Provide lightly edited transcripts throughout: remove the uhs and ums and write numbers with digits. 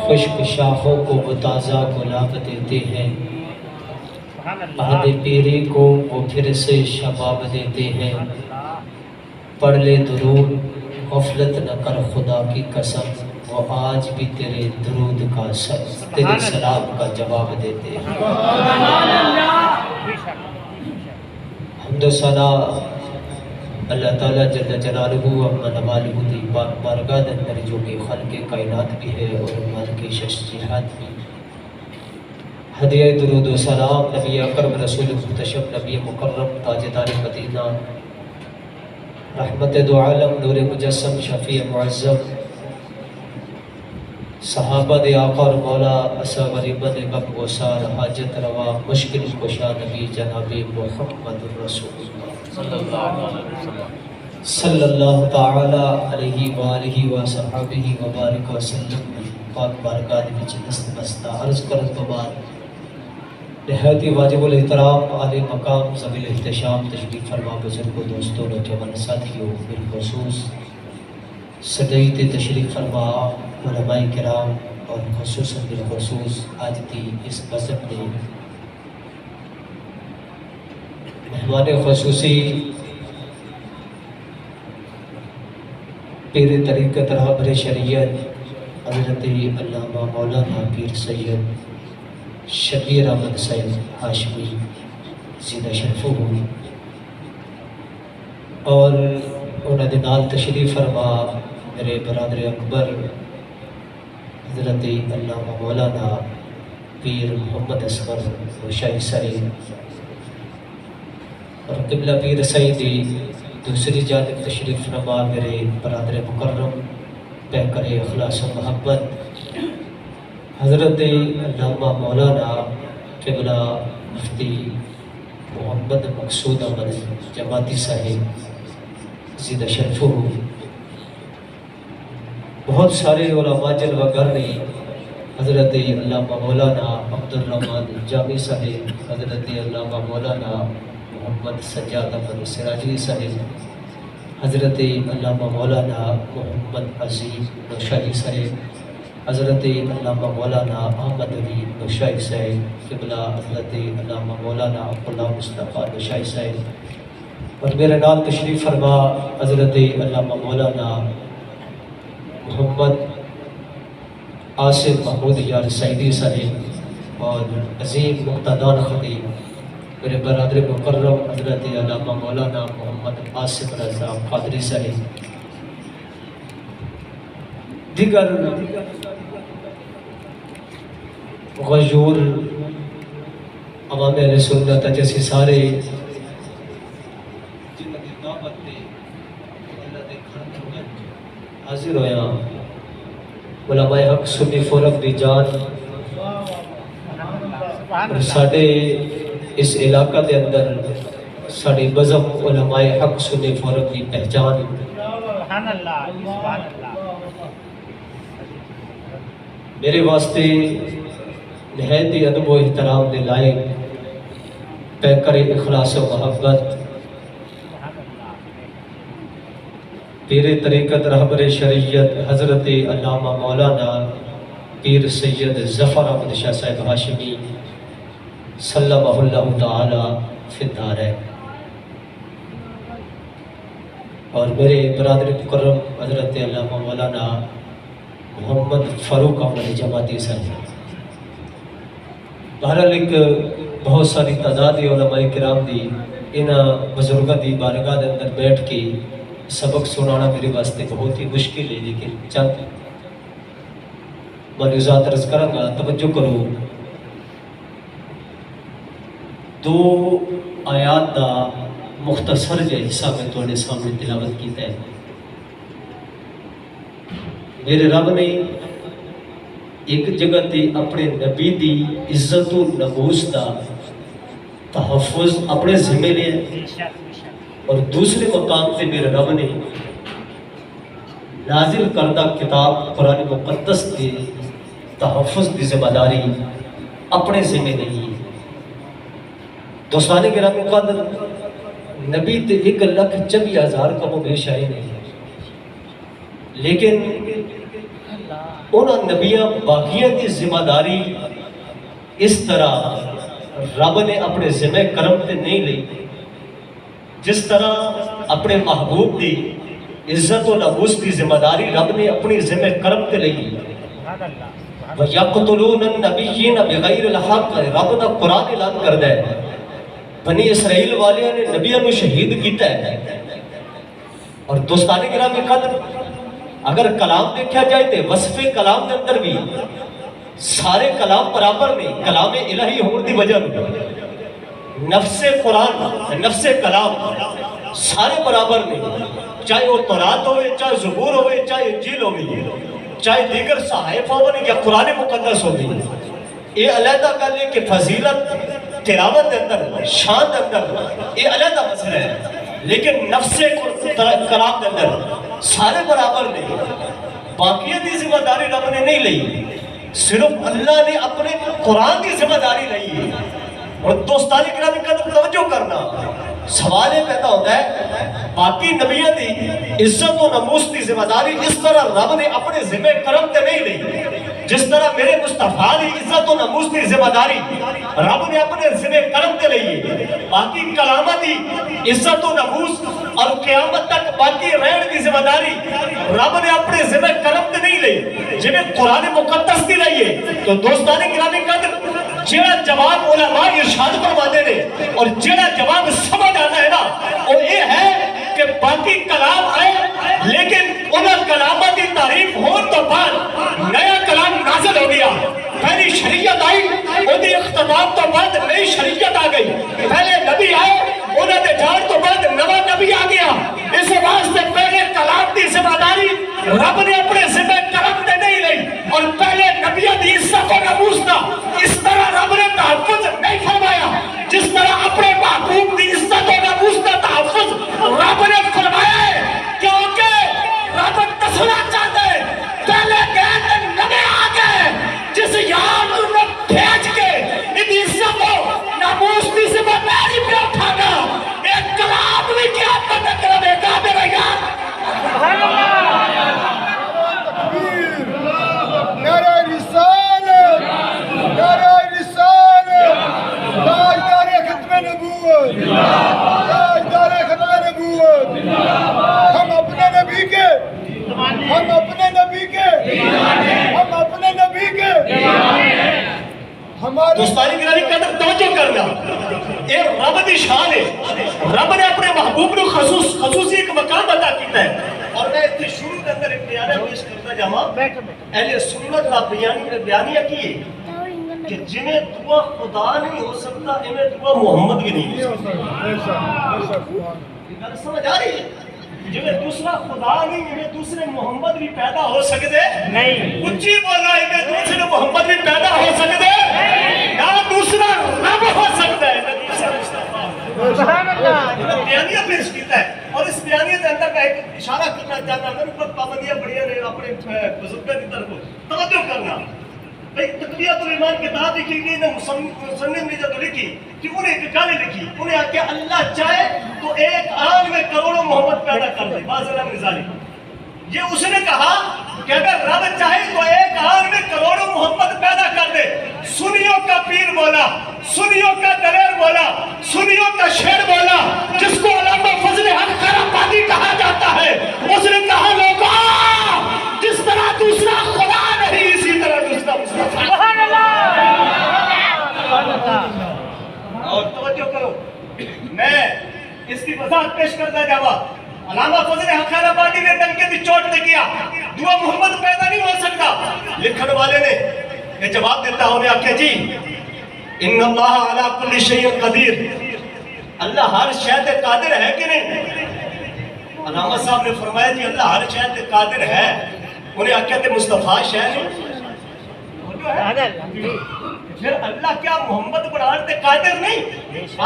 خشک شاخوں کو وہ تازہ گلاب دیتے ہیں، عہد پیری کو وہ پھر سے شباب دیتے ہیں۔ پڑھ لے درود غفلت نہ کر خدا کی قسم، وہ آج بھی تیرے درود کا تیرے سلام کا جواب دیتے ہیں۔ حمد و ثنا اللہ تعالیٰ جل جلالہ و نوالہ دی بارگاہ دے اندر جو کہ خلق کائنات بھی ہے اور مالک شخصیات بھی۔ ہدیہ درود و سلام نبی اکرم رسول محتشم نبی مکرم تاجدار مدینہ رحمت دو عالم نور مجسم شفیع معظم صحابہ دے آقا اور مولا اصحاب غریبت غم گسار حاجت روا مشکل کشا نبی جناب محمد الرسول صلی اللہ تعالی علیہ وآلہ وصحبہ وبارک وسلم۔ پاک بارگاہ دے وچ دست بستہ عرض کرن تو بعد نہایت ہی واجب الاحترام عالی مقام ذوی الاحتشام تشریف فرما بزرگوں دوستوں نوجوان ساتھیوں بالخصوص سدائی تے تشریف فرما علماء کرام اور خصوصاً بالخصوص آج دی اس مذہب دے مہمان خصوصی پیر طریقت رہبر شریعت حضرت علامہ مولانا پیر سید شبیر احمد سید ہاشمی زیدہ شرفو ہوئی اور انہوں نے نال تشریف فرما میرے برادر اکبر حضرت علامہ مولانا پیر محمد اصغر شاہی سری اور قبلہ پیر سیدی دوسری جانب تشریف فرما میرے برادر مکرم پیکر اخلاص و محبت حضرت علامہ مولانا قبلہ مفتی محمد مقصود احمد جماعتی صاحب زیدہ شرفو۔ بہت سارے علماء جلوہ گر نے حضرت علامہ مولانا عبدالرحمن جامی صاحب، حضرت علامہ مولانا محمد سجاد احمد سراجی صاحب، حضرت علامہ مولانا محمد عظیم نوشاہی صاحب، حضرت علامہ مولانا احمد علی نوشاہی صاحب قبلہ، حضرت علامہ مولانا عبداللہ مصطفیٰ نوشاہی صاحب اور میرے نال تشریف فرما حضرت علامہ مولانا محمد آصف محمود یار سعیدی صاحب اور عظیم مقتدان خطیب میرے برادر مکرم حضرت علامہ مولانا محمد آصف رضا قادری صاحب، دیگر غیور عوام اہل سنت جیسے سارے حاضر ہویا علماء حق سنی فورم دی جان اور ساڑھے اس علاقہ دے اندر ساڑھے بزم علماء حق سنی فورم دی پہچان میرے واسطے نہایت ہی ادب و احترام دے لائق پیکر اخلاص و محبت پیر طریقت رہبر شریعت حضرت علامہ مولانا پیر سید ظفر احمد شاہ صاحب ہاشمی سلمہ اللہ تعالی فی الدارین، اور میرے برادر مکرم حضرت علامہ مولانا محمد فاروق احمد جماعتی صاحب۔ بہرحال ایک بہت ساری تعداد علماء کرام دی انہاں بزرگاں دی بارگاہ دے اندر بیٹھ کے سبق سنانا میرے واسطے بہت ہی مشکل ہے، لیکن چند ملحوظات عرض کروں گا، توجہ کرو۔ دو آیات دا مختصر جا حصہ میں تواڈے سامنے تلاوت کیتا ہے۔ میرے رب نے ایک جگہ تے اپنے نبی دی عزت و نموز دا تحفظ اپنے ذمہ لیا، اور دوسرے مقام تے میرے رب نے نازل کردہ کتاب قرآن مقدس کے تحفظ کی ذمہ داری اپنے ذمہ نہیں ہے۔ دوستان گرامی قدر، نبی تے 1,24,000 کم و بیش آئے نہیں، لیکن انہاں نبیاں باقیاں کی ذمہ داری اس طرح رب نے اپنے ذمہ کرم تے نہیں لی جس طرح اپنے محبوب کی عزت و نفوس کی ذمہ داری رب نے اپنی ذمہ کرم تے لی۔ وَيَقْتُلُونَ النَّبِيِّينَ بِغَيْرِ الْحَقِّ، رب دا قرآن اعلان کردہ ہے بنی اسرائیل والے نے نبیوں کو شہید کیتا ہے۔ اور دوستان گرامی قدر، اگر کلام دیکھا جائے تو وصف کلام کے اندر بھی سارے کلام برابر نہیں، کلام الہی ہونے کی وجہ نہیں، نفس قرآن نفس کلام سارے برابر نہیں، چاہے وہ تورات ہوئے، چاہے زبور ہوئے، چاہے انجیل ہوئے، چاہے دیگر صحائف ہوئے یا قرآن مقدس ہوئے۔ یہ علیحدہ گل ہے کہ فضیلت تلاوت کے اندر، شان کے اندر یہ علیحدہ مسئلہ ہے، لیکن نفس کلام کے اندر سارے برابر نہیں۔ باقیہ دی ذمہ داری رب نے نہیں لی، صرف اللہ نے اپنے قرآن کی ذمہ داری لی ہے۔ اور دوستانی گرامی قدر توجہ کرنا، سوال یہ پیدا ہوتا ہے باقی نبیوں کی عزت و نموس کی ذمہ داری اس طرح رب نے اپنے ذمہ کرم تے نہیں لی جس طرح میرے مصطفیٰ کی عزت و نموس کی ذمہ داری رب نے اپنے ذمہ کرم تے لی ہے۔ باقی کلامت کی عزت و نموس اور قیامت تک باقی رہن کی ذمہ داری رب نے اپنے ذمہ کرم تے نہیں لی جنہیں قرآن مقدس کی لی ہے۔ تو دوستانی گرامی قدر، جیڑا جواب علماء ارشاد فرماتے ہیں اور جیڑا جواب سمجھ آنا ہے نا وہ یہ ہے کہ باقی کلام آئے لیکن انہاں کلامات کی تعریف ہون تو بعد نیا کلام نازل ہو گیا۔ پہلی شریعت آئی، انہی اختتام تو بعد نئی شریعت آ گئی۔ پہلے نبی آئے، انہاں دے جان تو بعد نوا نبی آ گیا۔ اس واسطے پہلے کلام کی ذمہ داری رب نے اپنے ذمہ کرم تے نہیں لی اور پہلے نبیوں کی عزت و نموس کا اس طرح رب نے تحفظ نہیں فرمایا جس طرح اپنے محبوب کی عزت و نموس کا تحفظ رب نے فرمایا ہے، کیونکہ رب دسنا چاہتا ہے پہلے گئے تے نبی آ گئے جس یار نے بھیج کے ان عزت و نموس کی ذمہ داری پہ اٹھانا ایک کلام بھی کیا پتہ کرے گا میرا یار۔ سبحان اللہ، نعرہ رسالت، نعرہ رسالت، تاجدار ختم نبوت، تاجدار ختم نبوت۔ ہم اپنے نبی کے، ہم اپنے نبی کے، ہم اپنے نبی کے ہمارے دوستانی گرامی قدر توجہ کرنا، یہ رب دی شان ہے۔ رب نے اپنے محبوب کو خصوصی ایک مقام عطا کیتا ہے۔ اور میں اس شروع کے اندر ایک بیانہ پیش کرتا جاواں، اہل سنت کا بیانیہ کی ہے کہ جنہیں دعا خدا نہیں ہو سکتا انہیں دعا محمد بھی نہیں ہو سکتا۔ یہ سمجھ آ رہی ہے؟ جنہیں دوسرا خدا نہیں، انہیں دوسرے محمد بھی پیدا ہو سکتے نہیں۔ اچھی بولا، انہیں دوسرے محمد بھی پیدا ہو سکتے یا دوسرا رب ہو سکتا ہے۔ سبحان اللہ، بیانیہ پیش کیتا ہے۔ اور اس بیانیہ کے اندر میں ایک اشارہ کرنا چاہتا ہوں، اوپر پابندیاں بڑھیا نے اپنے بزرگوں کی طرف توجہ کرنا۔ بھئی تقویۃ الایمان کتاب لکھی گئی نے مصنف نے جب لکھی کہ انہیں ایک گانے لکھی، انہیں کہ اللہ چاہے تو ایک آن میں کروڑوں محمد پیدا کر دے، باز علم نظالی۔ یہ اس نے کہا کہ اگر رب چاہے تو ایک آن میں کروڑوں محمد پیدا کر دے۔ سنیوں کا پیر بولا، سنیوں کا دلیر بولا، سنیوں کا شعر بولا جس کو علامہ فضل حق خیرآبادی کہا جاتا ہے۔ اس نے کہا لوگا جس طرح دوسرا خدا نہیں اسی طرح دوسرا مصطفیٰ۔ سبحان اللہ، اور توجہ کرو، میں اس کی وضاحت پیش کرتا جاوا۔ علامہ فضل حق خیرآبادی نے ڈنکے دی چوٹ نے کیا دعا محمد پیدا نہیں ہو سکتا۔ لکھن والے نے یہ جواب دیتا ہے، انہیں آکھے جی ان اللہ علی کل شیء قدیر، اللہ ہر شے تے قادر ہے کہ نہیں؟ علامہ صاحب نے فرمایا جی اللہ ہر شے تے قادر ہے۔ انہیں آکھے تے مصطفیٰ شے نہیں، پھر اللہ کیا محمد بڑھان تے قادر نہیں؟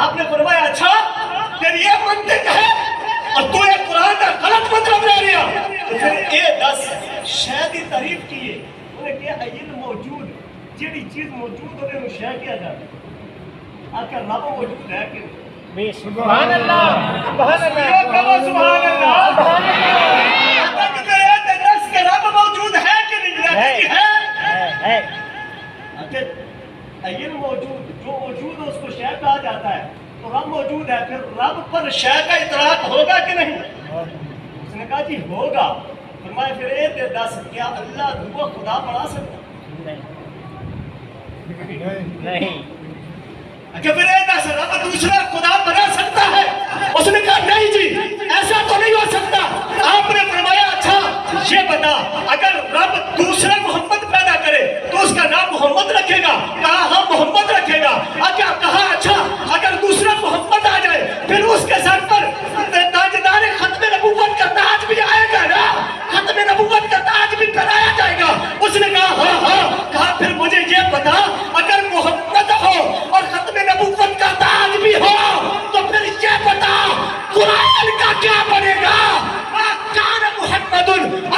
آپ نے فرمایا اچھا تیری یہ منطق ہے اور تو یہ قرآن کا غلط مطلب لے رہا، تو پھر یہ دس شے دی تعریف کی ہے انہیں کیا علم موجود جیڑی چیز موجود ہونے انہوں شے کیا جاتا ہے آکر رب موجود ہے کہ سبحان اللہ سبحان اللہ سبحان اللہ آکر کہتے ہیں دس کہ رب موجود ہے کہ نہیں ہے آکر علم موجود جو موجود ہے اس کو شے کہا جاتا ہے تو رب موجود ہے پھر رب پر شے کا اطلاق ہوگا کہ نہیں اس نے کہا جی ہوگا فرمایا پھر اے دے دس کیا اللہ دو خدا بنا سکتا نہیں کہ پھر اے دس رب دوسرا خدا بنا سکتا ہے اس نے کہا نہیں جی ایسا تو نہیں ہو سکتا آپ نے فرمایا اچھا یہ بتا اگر رب دوسرا محمد پیدا کرے تو اس کا نام محمد رکھے گا کہا ہاں محمد رکھے گا کیا کہا اچھا اگر دوسرا محمد آ جائے پھر اس کے سر پر تاجدار ختم نبوت کا تاج بھی آئے گا نا ختم نبوت کا تاج بھی پہنایا جائے گا اس نے کہا ہاں ہاں کہا پھر مجھے یہ بتا اگر محمد ہو اور ختم نبوت کا تاج بھی ہو تو پھر یہ بتا قرآن کا کیا بنے گا کان محمد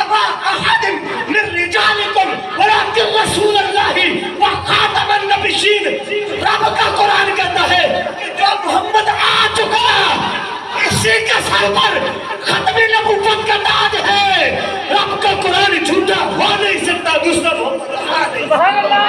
ابا احد من رجالکم ولکن رسول اللہ وخاتم النبیین رب کا قرآن کہتا ہے کہ جو محمد آ چکا اسی کے سر پر ختم نبوت کا تاج ہے رب کا قرآن جھوٹا ہو نہیں سکتا دوسرا محمد آ نہیں سکتا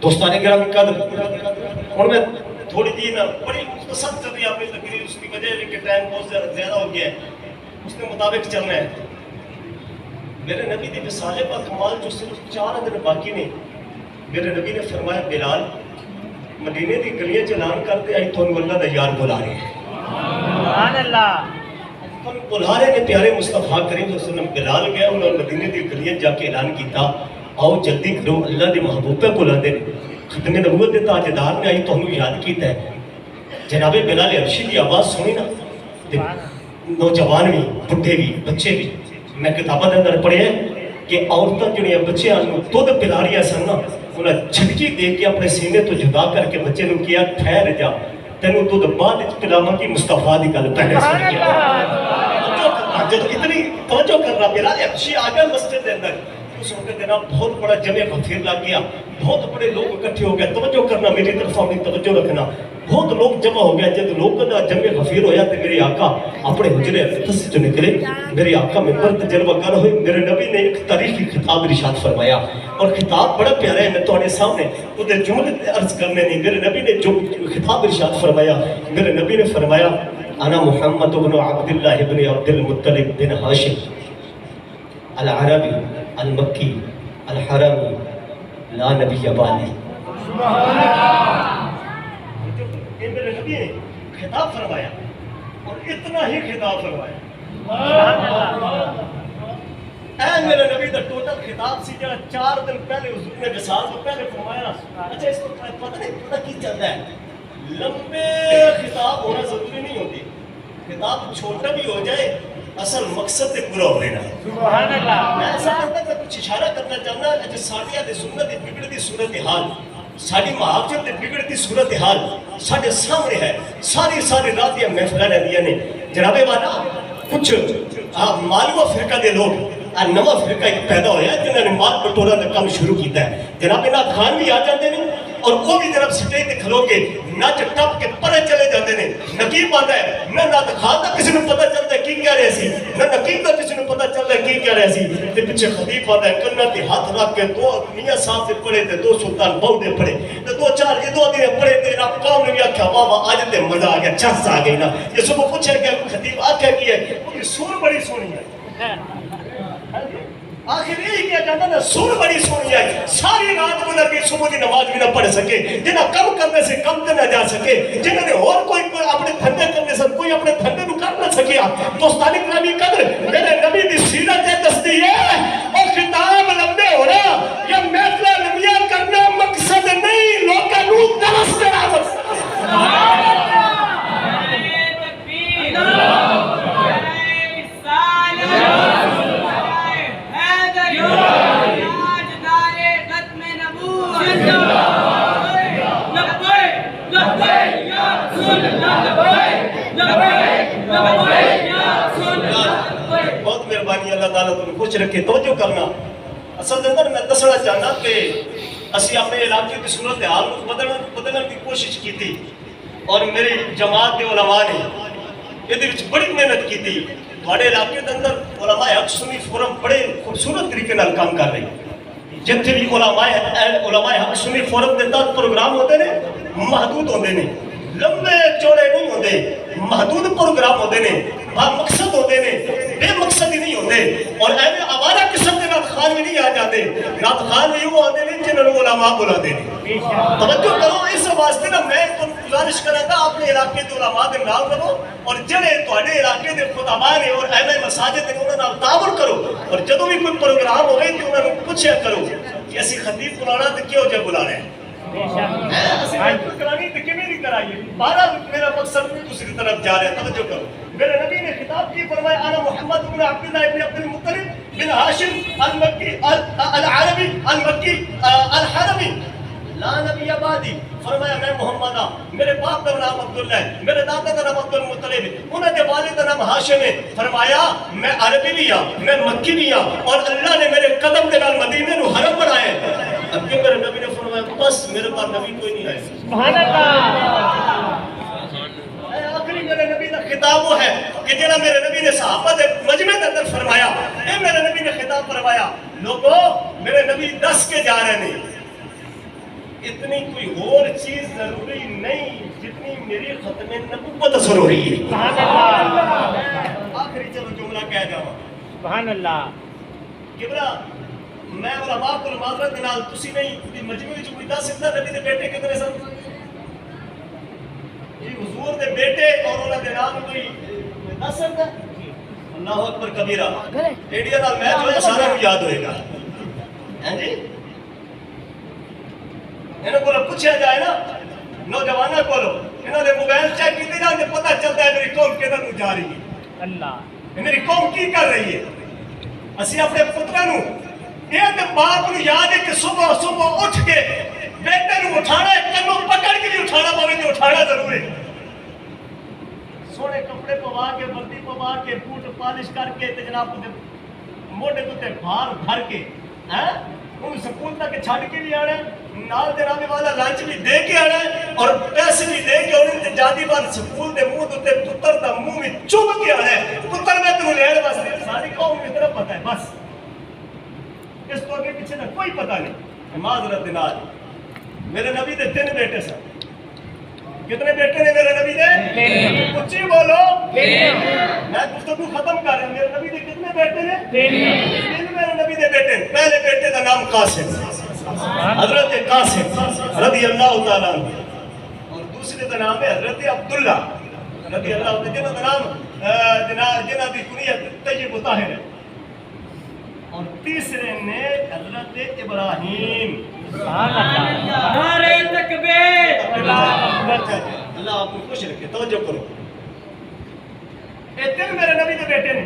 دوستان گرامی قدر اور میں تھوڑی دیر بڑی مختصر چلی آپ نے تقریر اس کی وجہ ہے کہ ٹائم بہت زیادہ ہو گیا ہے اس کے مطابق چلنا ہے میرے نبی دی مثال پر کمال جو صرف 4 دن باقی نہیں میرے نبی نے فرمایا بلال مدینے دی گلیاں چلان کرتے آئی تو اللہ دا یار بلا رہے ہیں سبحان اللہ ہم بلا رہے ہیں پیارے مصطفیٰ کریم صلی اللہ علیہ وسلم بلال گیا انہوں نے مدینے دی گلیاں جا کے اعلان کیتا آؤ جلدی کرو اللہ دی محبوب پہ بلا دے ختم نبوت دے تاجدار نے آئی تو ہمیں یاد کیتا ہے جناب بلال حبشی دی آواز سنی نا نوجوان بھی بڈھے بھی بچے بھی میں کتابہ دے اندر پڑھے ہیں کہ عورتیں جڑیاں بچے دودھ پلا رہی سن نا انہیں جھٹکی دے کے اپنے سینے تو جدا کر کے بچے نے کیا ٹھہر جا تینوں دودھ بعد پلاواں کی مصطفیٰ دی گل پہلے سن گیا جب اتنی توجہ کر رہا بلال حبشی آ گیا مسجد دے اندر اس وقت دینا بہت بڑا جمع غفیر لگ گیا بہت بڑے لوگ اکٹھے ہو گئے توجہ کرنا میری طرف اپنی توجہ رکھنا بہت لوگ جمع ہو گیا جب لوگ کا جمع غفیر ہویا تو میرے آقا اپنے حجرے اقدس سے جو نکلے میرے آقا ممبر تجربہ کر ہوئے میرے نبی نے ایک تاریخی خطاب ارشاد فرمایا اور خطاب بڑا پیارا ہے میں تمہارے سامنے ادھر جملے عرض کرنے نہیں میرے نبی نے جو خطاب ارشاد فرمایا میرے نبی نے فرمایا انا محمد بن عبداللہ بن عبد المطلب بن ہاشم العربی المکی الحرمی لا نبی بعدی یہ میرے نبی نے خطاب فرمایا اور اتنا ہی خطاب فرمایا اے میرے نبی دا ٹوٹل خطاب سی جہاں 4 دن پہلے حضور نے وصال تو پہلے فرمایا اچھا اس کو پتہ نہیں پتہ کی چلتا ہے لمبے خطاب ہونا ضروری نہیں ہوتی خطاب چھوٹا بھی ہو جائے اصل مقصد تے پورا ہو لینا سبحان اللہ میں ایسا کرتا کہ کچھ اشارہ کرنا چاہنا کہ ساڑھیاں دے سنت دی بگڑتی صورتحال ساری محافظت دی بگڑتی صورتحال ساڑھے سامنے ہے ساری رات یہ محفلہ رہدیاں نے جناب والا کچھ مالوہ فرقہ دے لوگ نواں فرقہ ایک پیدا ہویا ہے جنہوں نے مال بٹورا کا کام شروع کیتا ہے جناب نات خان بھی آ جاتے ہیں اور وہ بھی جناب سٹیج تے کھلو کے نچ ٹپ کے پرے چلے جاتے ہیں نقیب آتا ہے نہ نات خان کا کسی نے پتہ چلتا ہے کی کہہ رہے سی نہ نقیب کا کسی نے پتہ چلتا ہے کی کہہ رہے سی تے پیچھے خطیب آتا ہے کنہ تے ہاتھ رکھ کے 2 میاں صاحب سے پڑھے تے 2 سلطان بہو دے پڑھے تے 2-4 یہ 2 دن پڑھے تے رب قوم نے آکھیا واہ واہ آج تے مزہ آ گیا چس آ گئی نا یہ سب پوچھے کہ خطیب آکھیا کی ہے وہ سور بڑی سونی ہے آخر یہی کیا جاتا نا سن بڑی سونی ہے ساری رات گزر گئی صبح کی نماز بھی نہ پڑھ سکے جنہیں کم کرنے سے کم نہ جا سکے جنہوں نے اور کوئی اپنے دھندے کرنے سے کوئی اپنے دھندے کو کر نہ سکیا دوستان اکرامی قدر میرے نبی دی سیرت دستی ہے اور خطاب لمبے ہو رہا یا محفل نبیہ کرنا مقصد نہیں لوگوں کو درس دینا مقصد بہت مہربانی اللہ تعالیٰ تمہیں خوش رکھے توجہ کرنا اصل اندر میں دسنا چاہنا کہ اسی اپنے علاقے کی صورت حال کو بدلنے کی کوشش کی تھی اور میری جماعت کے علماء نے یہ بڑی محنت کی تھی تھوڑے علاقے کے اندر علماء حق سنی فورم بڑے خوبصورت طریقے نال کام کر رہے ہیں جتنے بھی علماء حق سنی فورم کے تحت پروگرام ہوتے ہیں محدود ہوتے ہیں لمبے چوڑے نہیں ہوتے محدود پروگرام ہوتے ہیں با مقصد ہوتے ہیں بے مقصد ہی نہیں ہوتے اور ایویں آوارہ قسم کے نات خان بھی نہیں آ جاتے نات خان بھی وہ آتے ہیں جنہوں نے علماء بلاتے ہیں توجہ کرو اس واسطے نا میں تم گزارش کرا گا اپنے علاقے کے علماء کے نال رہو اور جڑے تواڈے علاقے دے خطباء نے اور ایویں مساجد نے انہاں نال تعاون کرو اور جدوں بھی کوئی پروگرام ہوے تے انہاں نوں پوچھیا کرو کہ اسی خطیب بلانا تے کیوں جے بلا رہے ہیں میرا مقصد دوسری طرف جا رہے ہیں توجہ کرو میرے نبی نے خطاب کی فرمایا انا محمد بن عبداللہ ابن عبد المطلب بن ہاشم المکی العربی المکی الحرمی لا نبی بعدی فرمایا میں محمد ہاں میرے باپ کا نام عبداللہ ہے میرے دادا کا نام عبد المطلب ہے انہوں نے والد کا نام ہاشم ہے فرمایا میں عربی بھی ہاں میں مکی بھی ہاں اور اللہ نے میرے قدم کے نال مدینے نو حرم بنایا ہے اب کہ میرے نبی نے فرمایا بس میرے پاس نبی کوئی نہیں آئے سبحان اللہ آخری میرے نبی کا خطاب وہ ہے کہ جنہا میرے نبی نے صحابہ دے مجمع کے اندر فرمایا اے میرے نبی نے خطاب فرمایا لوگوں میرے نبی دس کے جا رہے ہیں اتنی کوئی اور چیز ضروری نہیں جتنی میری ختم نبوت اثر ہو رہی ہے سبحان اللہ آخری چلو جملہ کہہ جاؤں سبحان اللہ کبرا میں علماء کو معذرت کے نال تسی نہیں مجموعی وچ کوئی دس سکتا نبی دے بیٹے کتنے سن جی حضور دے بیٹے اور انہاں دے نام کوئی دس سکتا اللہ اکبر کبیرہ انڈیا نال میچ ہویا سارا کو یاد ہوئے گا ہیں جی انہوں کو پوچھا جائے نا نوجوانوں کو انہوں نے موبائل چیک کیتے نا انہیں پتہ چلتا ہے میری قوم کدھر نو جا رہی ہے اللہ میری قوم کی کر رہی ہے اسی اپنے پتراں نو یہ تے باپ نو یاد ہے کہ صبح صبح اٹھ کے بیٹے نو اٹھانا ہے کنوں پکڑ کے بھی اٹھانا پوے تے اٹھانا ضرور ہے سونے کپڑے پوا کے وردی پوا کے بوٹ پالش کر کے تے جناب تے موڈے تے بھار بھر کے ہیں ان سکول تک چھڑ کے بھی آنا ہے نال جناب والا لنچ بھی دے کے آنا ہے اور پیسے بھی دے کے انہوں نے جادی بار سکول دے منہ تے پتر دا منہ میں چوب کے آنا ہے پتر میں تمہیں لین واسطے ساری قوم کی طرف پتہ ہے بس اس کو آگے پیچھے نہ کوئی پتہ نہیں معذرت دینار میرے نبی دے 3 بیٹے سن کتنے بیٹے نے میرے نبی دے اچھی بولو میں گفتگو ختم کر رہا ہوں میرے نبی دے کتنے بیٹے نے 3 میرے نبی دے بیٹے پہلے بیٹے کا نام قاسم حضرت قاسم رضی اللہ تعالیٰ عنہ اور دوسرے کا نام ہے حضرت عبداللہ رضی اللہ تعالیٰ جنہوں کا نام جنہ دی کنیت طیب و طاہر ہے اور تیسرے نے حضرت ابراہیم سبحان اللہ نعرہ تکبیر اللہ آپ کو خوش رکھے توجہ کرو یہ 3 میرے نبی کے بیٹے نے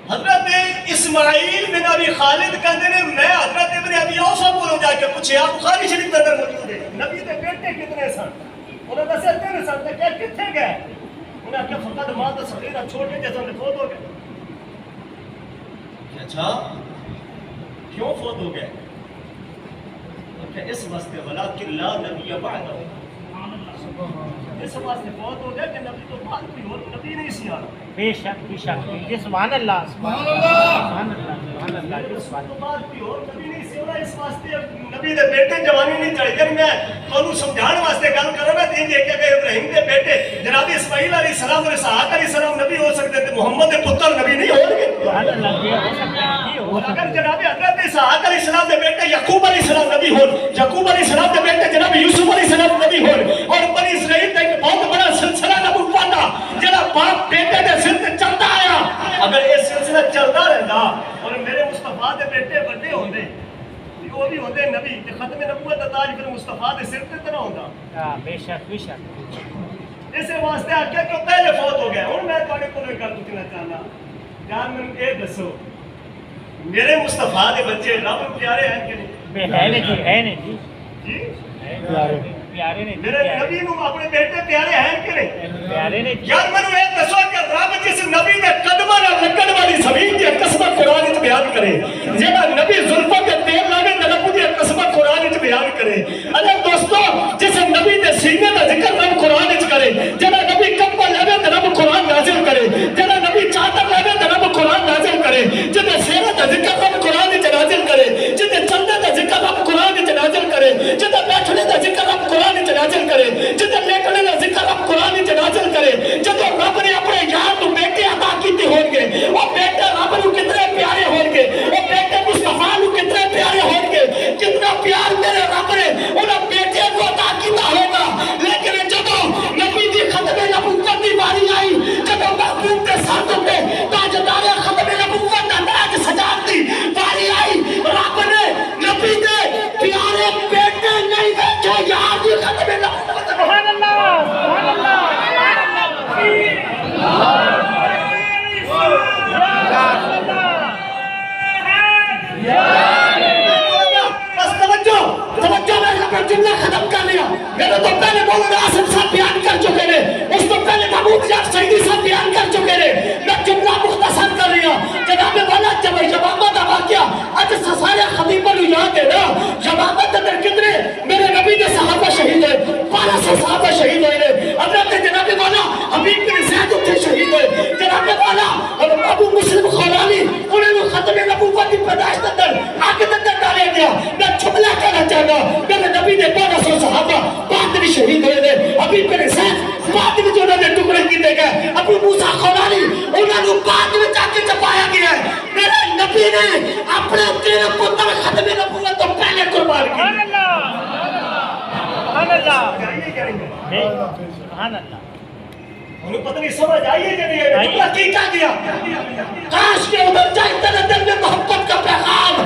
حضرت اسماعیل بن ابی خالد کہتے ہیں میں حضرت ابن ابی اوفا کو جا کے پوچھے آپ بخاری شریف کے اندر موجود ہے نبی کے بیٹے کتنے سن انہوں نے دسے 3 سن تے کہ کتنے گئے انہوں نے کہا فقط ماں صغیرہ چھوٹے جیسا فوت ہو گئے اچھا کیوں فوت ہو گئے کہ اس واسطے ولکن لا نبی بعدہ اس واسطے فوت ہو گیا کہ نبی تو بعد بھی ہو نبی نہیں سی آنا بے شک یہ سبحان اللہ سبحان اللہ سبحان اللہ تو بعد بھی ہو نبی نہیں سی سونا اس واسطے نبی دے بیٹے جوانی نہیں چڑھ گئی میں تانوں سمجھان واسطے گل کراں گا تے دیکھ کے ابراہیم دے بیٹے جناب اسماعیل علیہ السلام اور اسحاق علیہ السلام نبی ہو سکتے تے محمد دے پتر نبی نہیں ہون گے سبحان اللہ یہ ہو سکتا ہے یہ ہو اور سکتا اگر جناب حضرت اسحاق علیہ السلام دے بیٹے یعقوب علیہ السلام نبی ہون یعقوب علیہ السلام دے بیٹے جناب یوسف علیہ السلام نبی ہون اور بنی اسرائیل دا ایک بہت بڑا سلسلہ نبوت دا جڑا باپ بیٹے دے سر تے چلدا آیا اگر یہ سلسلہ چلدا رہندا اور میرے مصطفیٰ دے بیٹے بڑے ہوندے وہ بھی ہوندے نبی تے ختم نبوت دا تاج پھر مصطفیٰ دے سر تے تے نہ ہوندا ہاں بے شک اس واسطے آکھیا کہ پہلے فوت ہو گئے ہن میں تواڈے کول ایک گل پوچھنا چاہنا جان مینوں اے دسو میرے مصطفیٰ دے بچے رب پیارے ہیں کہ نہیں ہے نہیں جی جی پیارے نے میرے نبی نو اپنے بیٹے پیارے ہیں کہ نہیں پیارے نے یار مینوں اے دسو کہ رب جس نبی دے قدماں نال لگن والی زمین دی قسم قرآن وچ بیان کرے جیڑا نبی زلفاں تے تیل لاوے تے رب دی قسم قرآن وچ بیان کرے اگر دوستو جس نبی دے سینے دا ذکر رب قرآن وچ کرے جیڑا نبی کمبل لاوے تے رب قرآن نازل کرے جیڑا نبی چادر لاوے تے رب قرآن نازل کرے جے سیرت دا ذکر رب قرآن وچ نازل کرے جے چندے دا ذکر رب قرآن وچ نازل کرے جے بیٹھنے دا ذکر رب قرآن وچ نازل کرے جے لیٹنے دا ذکر رب قرآن وچ نازل کرے جدوں رب نے اپنے یار نو بیٹے عطا کیتے ہون گے او بیٹے رب نو کتنے پیارے ہون گے او بیٹے مصطفیٰ نو کتنے پیارے ہون گے کتنا پیار میرے رب نے انہاں بیٹے کو عطا کیتا ہوگا لیکن جدوں نبی دی ختم نبوت دی باری آئی جدوں محبوب دے سر تے تاجدار ختم نبوت دا تاج سجاد دی باری آئی رب نے نبی دے پیارے بیٹے نہیں دیکھے یار دی ختم نبوت سبحان اللہ سبحان اللہ بس توجہ میں اپنا جملہ ختم کر لیا میرے تو پہلے مولانا آصف صاحب بیان کر چکے نے اس تو پہلے محمود یار سعیدی صاحب بیان کر چکے نے میں جملہ مختصر کر لیا جناب والا جب یمامہ دا واقعہ اج سارے خطیبوں نو یاد ہے نا یمامہ دے اندر کتنے میرے نبی دے صحابہ شہید ہوئے 1200 صحابہ شہید ہوئے نے حضرت جناب والا حبیب بن زید اتھے شہید ہوئے جناب والا ابو مسلم خولانی انہوں نے ختم نبوت کی پیدائش دے اندر آگ دے اندر ڈالے گیا میں جملہ کہنا چاہتا میرے نبی دے 1200 صحابہ بعد میں شہید ہوئے نے حبیب بن زید بعد میں جو انہوں نے ٹکڑے کیتے گئے ابو موسیٰ خولانی انہوں نے بعد میں جا کے چپایا گیا ہے میرے نبی نے اپنے تیرے پتر ختم نبوت تو پہلے قربان کی سبحان اللہ سبحان اللہ انہیں پتہ نہیں سمجھ آئیے کہ نہیں ہے جملہ کی کہا گیا کاش کے ادھر جائے تیرے دل میں محبت کا پیغام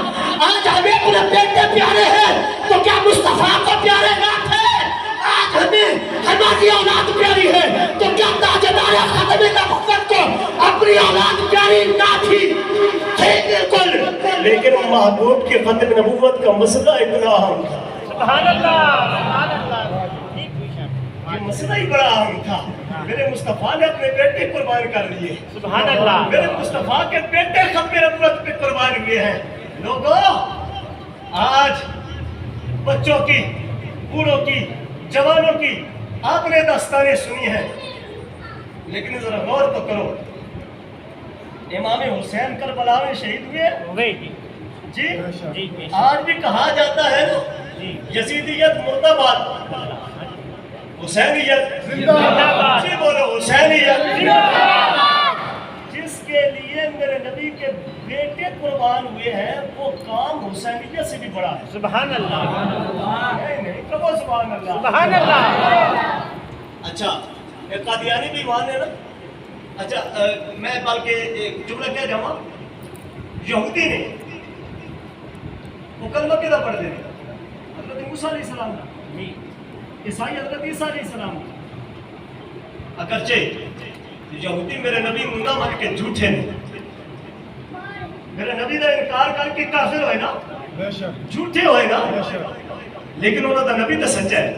آج ہمیں اپنے بیٹے پیارے ہیں تو کیا مصطفیٰ کو پیارے نہ تھے آج ہمیں ہماری اولاد پیاری ہے تو کیا تاجدار ختم نبوت کو اپنی اولاد پیاری نہ تھی بالکل لیکن محبوب کی ختم نبوت کا مسئلہ اتنا اہم تھا سبحان اللہ یہ مسئلہ ہی بڑا اہم تھا میرے مصطفیٰ نے اپنے بیٹے قربان کر لیے سبحان اللہ میرے مصطفیٰ کے بیٹے ختم نبوت پہ قربان ہوئے ہیں لوگوں آج بچوں کی بوڑھوں کی جوانوں کی آپ نے داستانیں سنی ہیں لیکن ذرا غور تو کرو امام حسین کربلا میں شہید ہوئے ہوئے جی جی جی آج بھی کہا جاتا ہے جی یزیدیت مرد آباد حسینیت زندہ باد جی بولو حسینیت جس کے لیے میرے نبی کے بیٹے قربان ہوئے ہیں وہ کام حسینیت سے بھی بڑا ہے سبحان اللہ نہیں کہو سبحان اللہ سبحان اللہ اچھا ایک قادیانی بھی ایمان ہے نا اچھا میں بلکہ ایک جملہ کیا جاؤں یہودی نے وہ کلمہ کدھا پڑھ دے حضرت موسیٰ علیہ السلام کا عیسائی حضرت عیسیٰ علیہ السلام کا اگرچہ یہودی میرے نبی مندہ مان کے جھوٹے نے میرے نبی دا انکار کر کے کافر ہوئے نا جھوٹے ہوئے نا لیکن انہوں دا نبی تا سچا ہے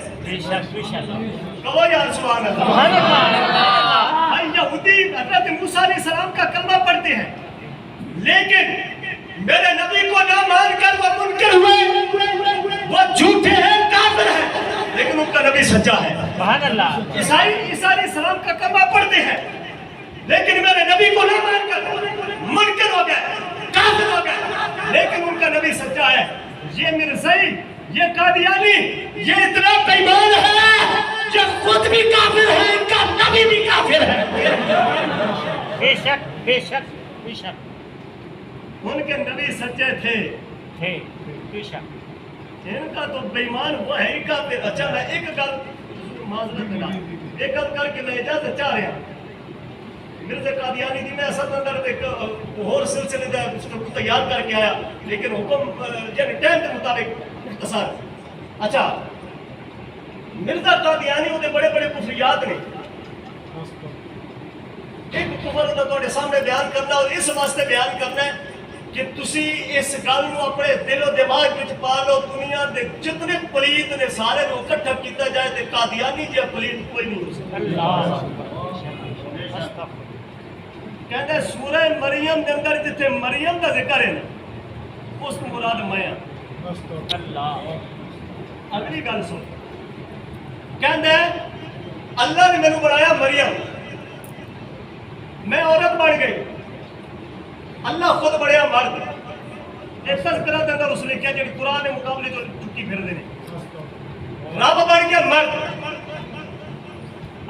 کہو یا سبحان اللہ یہودی حضرت موسیٰ علیہ السلام کا کلمہ پڑھتے ہیں لیکن میرے نبی کو نہ مان کر وہ منکر ہوئے وہ جھوٹے ہیں کافر ہیں لیکن ان کا نبی سچا ہے سبحان اللہ عیسائی عیسیٰ علیہ السلام کا کلمہ پڑھتے ہیں لیکن میرے نبی کو نہ مان کر منکر ہو گئے کافر ہو گئے لیکن ان کا نبی سچا ہے یہ مرزائی، یہ قادیانی، یہ اتنا بیمان ہے جو خود بھی کافر ہے، ان کا نبی بھی کافر ہے۔ بے شک بے شک بے شک ان کے نبی سچے تھے، تھے بے شک ان کا تو بیمان وہ ہے ہی کافر۔ اچھا میں ایک گل معذرت کرنا، ایک گل کر کے میں اجازت چاہ رہا مرزا قادیانی دی میں اصل اندر ایک اور سلسلے دا تیار کر کے آیا، لیکن حکم یعنی ٹائم کے مطابق مختصر۔ اچھا مرزا قادیانی وہ بڑے بڑے کفریات نے، ایک کفر دا تواڈے سامنے بیان کرنا اور اس واسطے بیان کرنا ہے کہ تسی اس گل نو اپنے دل و دماغ وچ پا لو، دنیا دے جتنے پلیت نے سارے نو اکٹھا کیتا جائے تے قادیانی جہا پلیت کوئی نہیں ہو سکتا۔ اللہ استغفر کہتے سورہ مریم دے اندر جتھے مریم دا ذکر ہے نا اس کو مراد میں ہاں۔ اللہ اگلی گل سن، کہتے اللہ نے مینوں بنایا مریم، میں عورت بن گئی، اللہ خود بڑھیا مرد۔ ایک تذکرہ دے اندر اس نے کیا جڑی قرآن کے مقابلے جو چکی پھر دے رب بن گیا مرد۔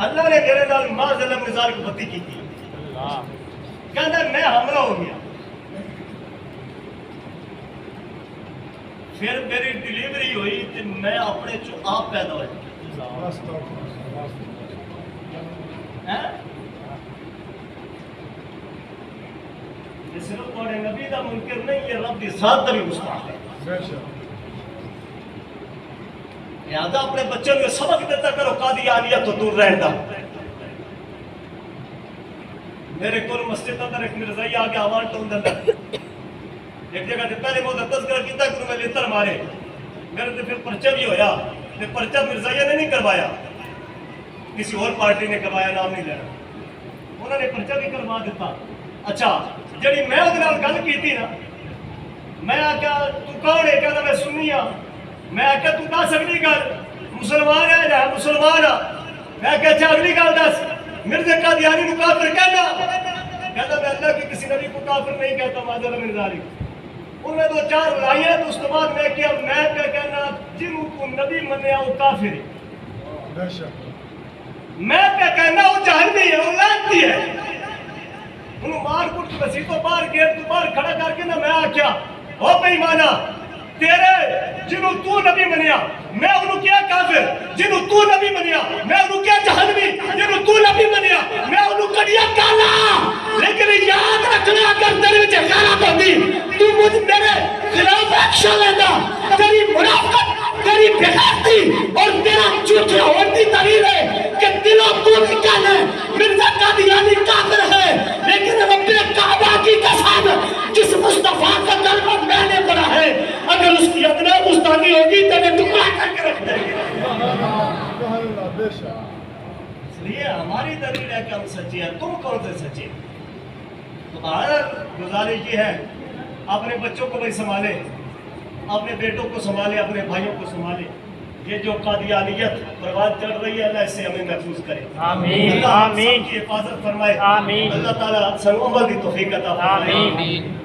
اللہ نے میرے نال ما ظلم نزار کی بتی کی تھی، اللہ کہتا میں حملہ ہو گیا، پھر میری ڈیلیوری ہوئی تو میں اپنے چو آپ پیدا ہوئے۔ یہ صرف پڑھے نبی دا منکر نہیں، یہ رب دی ذات دا بھی مستحق ہے۔ لہذا اپنے بچوں کو سبق دیتا کرو قادیانیت تو دور رہتا۔ میرے کول مسجد اندر ایک مرزائی آگے آوان ٹون دندر ایک جگہ تے پہلے مودا تذکرہ کیتا کہ میں لیتر مارے، میرے تے پھر پرچہ بھی ہویا، تے پرچہ مرزائیہ نے نہیں کروایا، کسی اور پارٹی نے کروایا، نام نہیں لینا، انہوں نے پرچہ بھی کروا دیتا۔ اچھا جڑی میں اس نال گل کیتی نا، میں آکھیا تو کون ہے؟ کہتا میں سنی ہاں۔ میں آکھیا تو دس اگلی گل، مسلمان ہے یا مسلمان ہے؟ میں آکھیا اچھا اگلی گل دس، مرزا قادیانی کو کافر کہنا؟ کہتا میں اللہ کے کسی نبی کو کافر نہیں کہتا، معذر مرزاری۔ انہوں نے دو چار لائیں تو اس کے بعد میں کیا میں پہ کہنا جنہوں کو نبی منیا وہ کافر ہے، میں پہ کہنا وہ جہنمی ہے، وہ لعنتی ہے۔ انہوں مار کٹ کے مسیح تو باہر گیٹ تو باہر کھڑا کر کے نا میں آکھیا او بے ایمانا تیرے جنہوں تو نبی منیا میں انہوں کیا کافر، جنہوں تو نبی منیا میں انہوں کیا جہنمی، جنہوں تو نبی منیا میں انہوں کڑیا کالا۔ لیکن یاد رکھنا اگر تیرے وچ غیرت ہوندی تو مجھ میرے خلاف ایکشن لینا، تیری منافقت، تیری بغیرتی اور تیرا جھوٹے ہونے کی دلیل ہے کہ دلوں کو نکال ہے۔ مرزا قادیانی کافر ہے، لیکن رب کعبہ کی قسم جس مصطفیٰ کا کلمہ میں نے پڑھا ہے اگر اس کی ادنا گستاخی ہوگی تو میں ٹکڑا کر کے رکھ دیں گے۔ اس لیے ہماری دلیل ہے کہ ہم سچے ہیں، تم کون سے سچے؟ تمہارا گزارش یہ ہے اپنے بچوں کو بھی سنبھالے، اپنے بیٹوں کو سنبھالے، اپنے بھائیوں کو سنبھالے۔ یہ جو قادیانیت پرواد چل رہی ہے اللہ اس سے ہمیں محفوظ کرے، آمین اللہ ہم آمین سب کی حفاظت فرمائے، آمین اللہ تعالیٰ سنگ عمل کی توفیق عطا فرمائے۔ آمین